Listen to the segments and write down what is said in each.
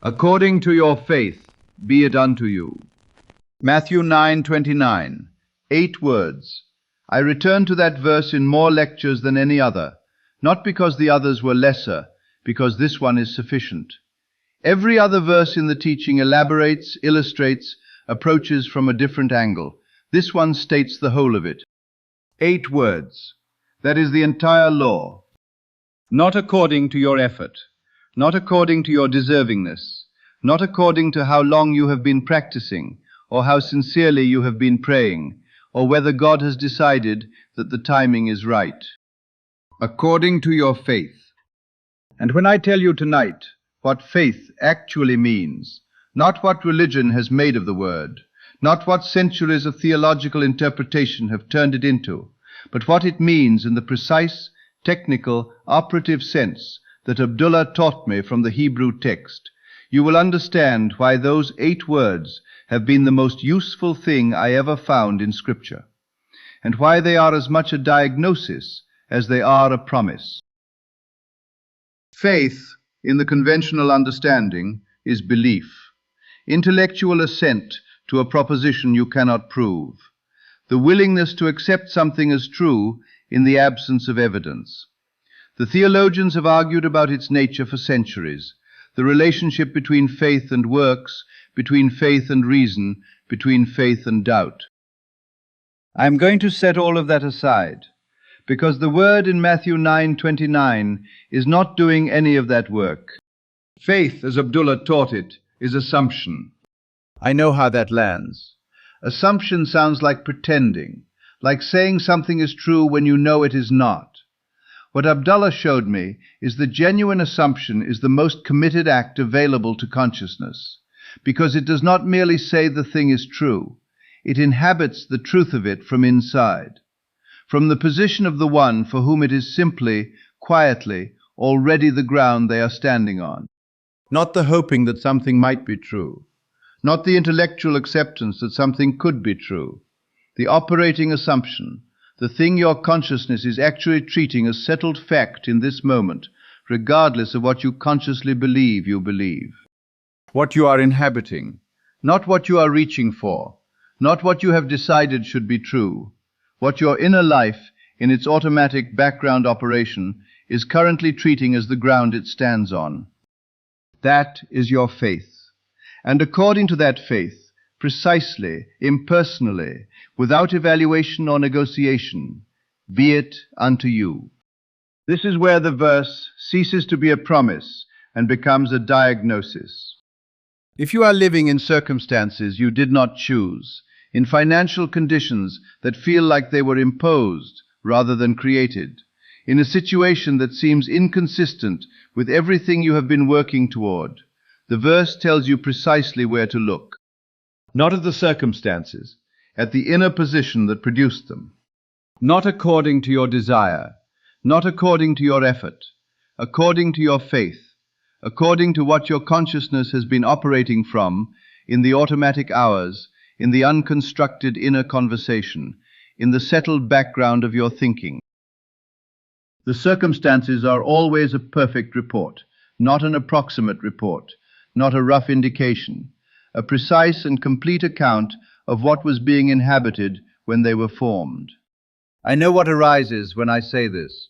According to your faith, be it unto you. Matthew 9:29, 8 words. I return to that verse in more lectures than any other, not because the others were lesser, because this one is sufficient. Every other verse in the teaching elaborates, illustrates, approaches from a different angle. This one states the whole of it. 8 words. That is the entire law. Not according to your effort, not according to your deservingness, not according to how long you have been practicing, or how sincerely you have been praying, or whether God has decided that the timing is right. According to your faith. And when I tell you tonight what faith actually means, not what religion has made of the word, not what centuries of theological interpretation have turned it into, but what it means in the precise, technical, operative sense that Abdullah taught me from the Hebrew text, you will understand why those 8 words have been the most useful thing I ever found in Scripture, and why they are as much a diagnosis as they are a promise. Faith, in the conventional understanding, is belief, intellectual assent to a proposition you cannot prove, the willingness to accept something as true in the absence of evidence. The theologians have argued about its nature for centuries, the relationship between faith and works, between faith and reason, between faith and doubt. I am going to set all of that aside, because the word in Matthew 9:29 is not doing any of that work. Faith, as Abdullah taught it, is assumption. I know how that lands. Assumption sounds like pretending, like saying something is true when you know it is not. What Abdullah showed me is that genuine assumption is the most committed act available to consciousness, because it does not merely say the thing is true, it inhabits the truth of it from inside, from the position of the one for whom it is simply, quietly, already the ground they are standing on. Not the hoping that something might be true, not the intellectual acceptance that something could be true, the operating assumption, the thing your consciousness is actually treating as settled fact in this moment, regardless of what you consciously believe you believe. What you are inhabiting, not what you are reaching for, not what you have decided should be true, what your inner life, in its automatic background operation, is currently treating as the ground it stands on. That is your faith. And according to that faith, precisely, impersonally, without evaluation or negotiation, be it unto you. This is where the verse ceases to be a promise and becomes a diagnosis. If you are living in circumstances you did not choose, in financial conditions that feel like they were imposed rather than created, in a situation that seems inconsistent with everything you have been working toward, the verse tells you precisely where to look. Not at the circumstances, at the inner position that produced them. Not according to your desire, not according to your effort, according to your faith, according to what your consciousness has been operating from in the automatic hours, in the unconstructed inner conversation, in the settled background of your thinking. The circumstances are always a perfect report, not an approximate report, not a rough indication, a precise and complete account of what was being inhabited when they were formed. I know what arises when I say this.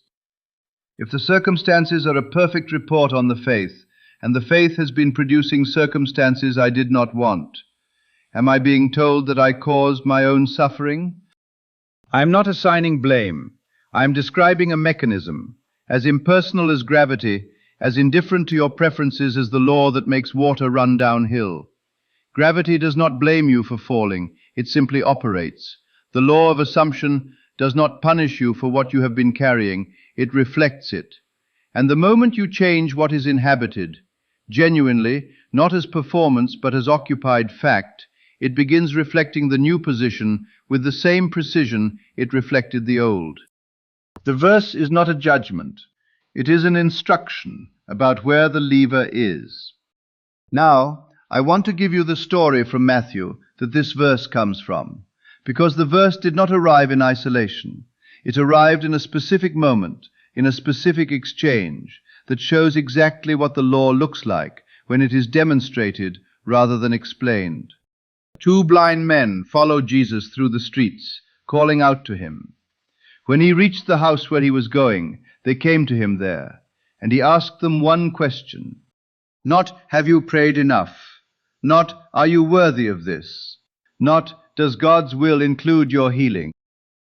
If the circumstances are a perfect report on the faith, and the faith has been producing circumstances I did not want, am I being told that I caused my own suffering? I am not assigning blame. I am describing a mechanism, as impersonal as gravity, as indifferent to your preferences as the law that makes water run downhill. Gravity does not blame you for falling, it simply operates. The law of assumption does not punish you for what you have been carrying, it reflects it. And the moment you change what is inhabited, genuinely, not as performance but as occupied fact, it begins reflecting the new position with the same precision it reflected the old. The verse is not a judgment, it is an instruction about where the lever is. Now, I want to give you the story from Matthew that this verse comes from, because the verse did not arrive in isolation. It arrived in a specific moment, in a specific exchange, that shows exactly what the law looks like when it is demonstrated rather than explained. Two blind men followed Jesus through the streets, calling out to him. When he reached the house where he was going, they came to him there, and he asked them one question. Not, "Have you prayed enough?" Not, "Are you worthy of this?" Not, "Does God's will include your healing?"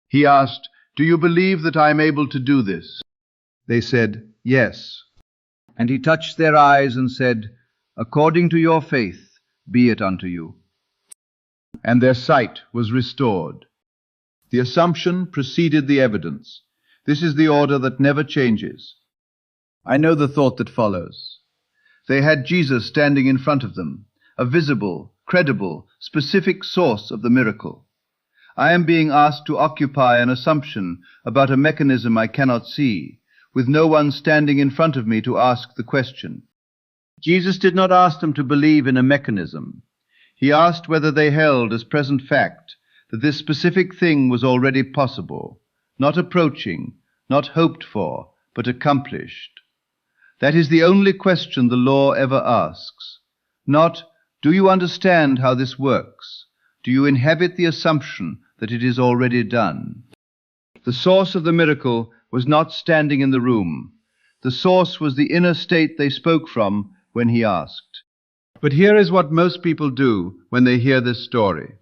He asked, "Do you believe that I am able to do this?" They said, "Yes." And he touched their eyes and said, "According to your faith, be it unto you." And their sight was restored. The assumption preceded the evidence. This is the order that never changes. I know the thought that follows. They had Jesus standing in front of them, a visible, credible, specific source of the miracle. I am being asked to occupy an assumption about a mechanism I cannot see, with no one standing in front of me to ask the question. Jesus did not ask them to believe in a mechanism. He asked whether they held as present fact that this specific thing was already possible, not approaching, not hoped for, but accomplished. That is the only question the law ever asks. Not, "Do you understand how this works? Do you inhabit the assumption that it is already done?" The source of the miracle was not standing in the room. The source was the inner state they spoke from when he asked. But here is what most people do when they hear this story.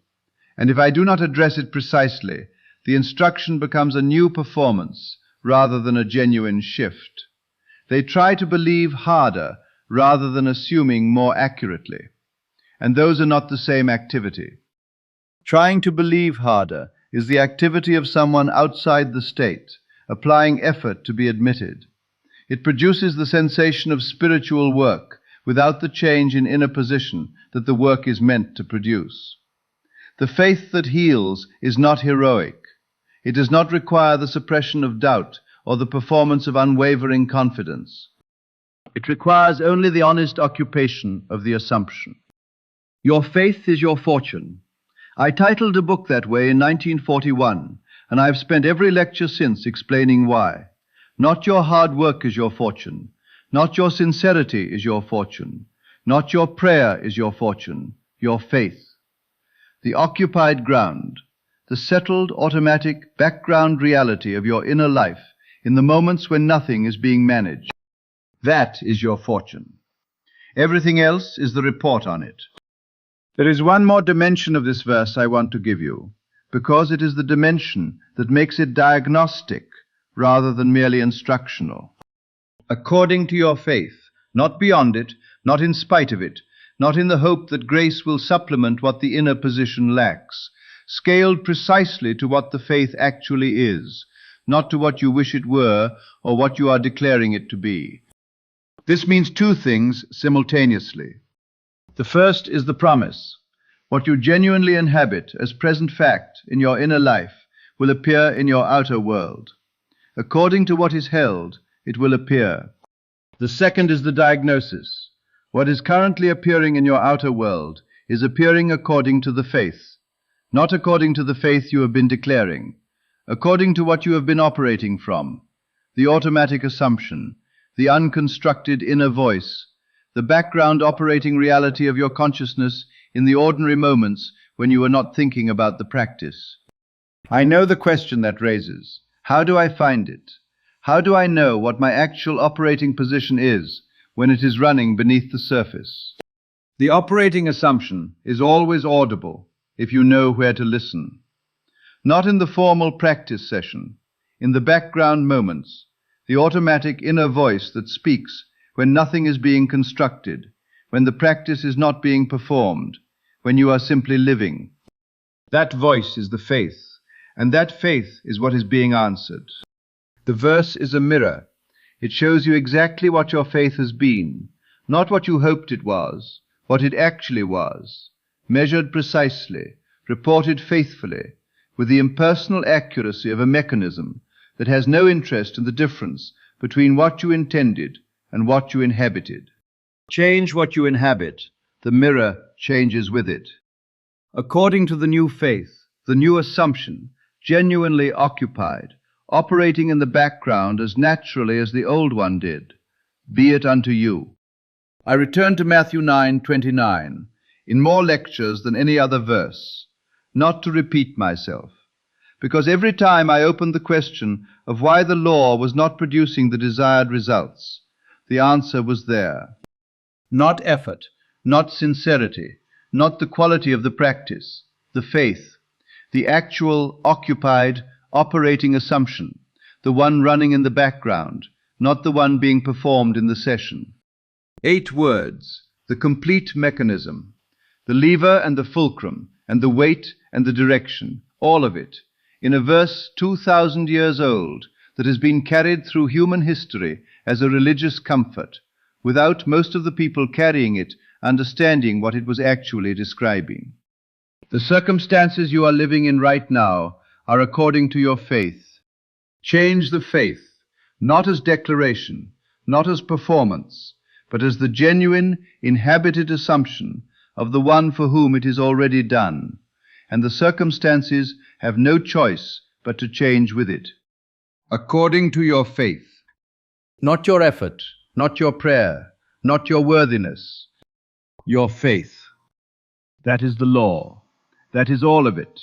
And if I do not address it precisely, the instruction becomes a new performance rather than a genuine shift. They try to believe harder rather than assuming more accurately. And those are not the same activity. Trying to believe harder is the activity of someone outside the state, applying effort to be admitted. It produces the sensation of spiritual work without the change in inner position that the work is meant to produce. The faith that heals is not heroic. It does not require the suppression of doubt or the performance of unwavering confidence. It requires only the honest occupation of the assumption. Your faith is your fortune. I titled a book that way in 1941, and I have spent every lecture since explaining why. Not your hard work is your fortune. Not your sincerity is your fortune. Not your prayer is your fortune. Your faith. The occupied ground, the settled, automatic, background reality of your inner life in the moments when nothing is being managed. That is your fortune. Everything else is the report on it. There is one more dimension of this verse I want to give you, because it is the dimension that makes it diagnostic rather than merely instructional. According to your faith, not beyond it, not in spite of it, not in the hope that grace will supplement what the inner position lacks, scaled precisely to what the faith actually is, not to what you wish it were or what you are declaring it to be. This means two things simultaneously. The first is the promise. What you genuinely inhabit as present fact in your inner life will appear in your outer world. According to what is held, it will appear. The second is the diagnosis. What is currently appearing in your outer world is appearing according to the faith, not according to the faith you have been declaring, according to what you have been operating from, the automatic assumption, the unconstructed inner voice, the background operating reality of your consciousness in the ordinary moments when you are not thinking about the practice. I know the question that raises. How do I find it? How do I know what my actual operating position is when it is running beneath the surface? The operating assumption is always audible if you know where to listen. Not in the formal practice session, in the background moments, the automatic inner voice that speaks when nothing is being constructed, when the practice is not being performed, when you are simply living. That voice is the faith, and that faith is what is being answered. The verse is a mirror. It shows you exactly what your faith has been, not what you hoped it was, what it actually was, measured precisely, reported faithfully, with the impersonal accuracy of a mechanism that has no interest in the difference between what you intended and what you inhabited. Change what you inhabit, the mirror changes with it. According to the new faith, the new assumption, genuinely occupied, operating in the background as naturally as the old one did, be it unto you. I return to Matthew 9:29, in more lectures than any other verse, not to repeat myself, because every time I opened the question of why the law was not producing the desired results, the answer was there. Not effort, not sincerity, not the quality of the practice, the faith, the actual, occupied, operating assumption, the one running in the background, not the one being performed in the session. 8 words, the complete mechanism, the lever and the fulcrum, and the weight and the direction, all of it, in a verse 2,000 years old that has been carried through human history as a religious comfort, without most of the people carrying it understanding what it was actually describing. The circumstances you are living in right now are according to your faith. Change the faith, not as declaration, not as performance, but as the genuine, inhabited assumption of the one for whom it is already done, and the circumstances have no choice but to change with it. According to your faith, not your effort, not your prayer, not your worthiness, your faith. That is the law. That is all of it.